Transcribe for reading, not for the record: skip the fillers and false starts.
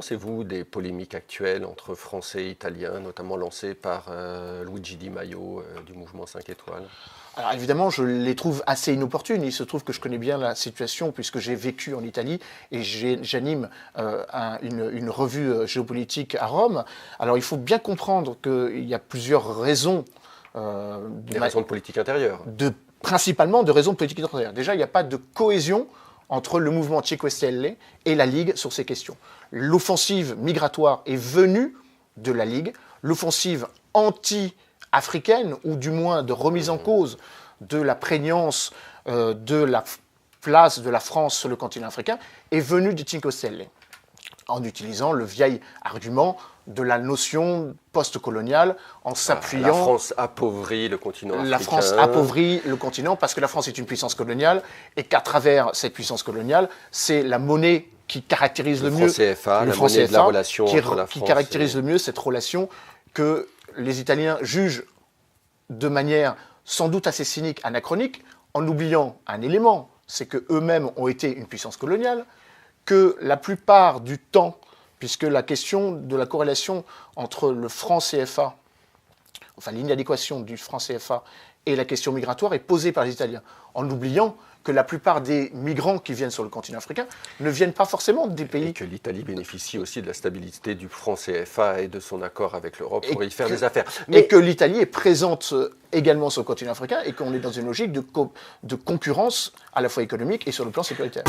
pensez-vous des polémiques actuelles entre Français et Italiens, notamment lancées par Luigi Di Maio du mouvement 5 étoiles? Alors évidemment, je les trouve assez inopportunes. Il se trouve que je connais bien la situation puisque j'ai vécu en Italie et j'anime une revue géopolitique à Rome. Alors il faut bien comprendre qu'il y a plusieurs raisons. Des raisons de politique intérieure. Principalement de raisons de politique intérieure. Déjà, il n'y a pas de cohésion entre le mouvement Cinque Stelle et la Ligue sur ces questions. L'offensive migratoire est venue de la Ligue. L'offensive anti-africaine, ou du moins de remise en cause de la prégnance de la place de la France sur le continent africain, est venue du Cinque Stelle, en utilisant le vieil argument de la notion post-coloniale, en s'appuyant... La France appauvrit le continent africain. La France appauvrit le continent parce que la France est une puissance coloniale et qu'à travers cette puissance coloniale, c'est la monnaie qui caractérise le mieux... Le franc CFA, de la relation entre la France qui caractérise le mieux cette relation que les Italiens jugent de manière sans doute assez cynique, anachronique, en oubliant un élément, c'est qu'eux-mêmes ont été une puissance coloniale, que la plupart du temps, puisque la question de la corrélation entre le franc CFA, enfin l'inadéquation du franc CFA et la question migratoire est posée par les Italiens, en oubliant que la plupart des migrants qui viennent sur le continent africain ne viennent pas forcément des pays... Et que l'Italie bénéficie aussi de la stabilité du franc CFA et de son accord avec l'Europe pour y faire des affaires. Et que l'Italie est présente également sur le continent africain et qu'on est dans une logique de concurrence à la fois économique et sur le plan sécuritaire.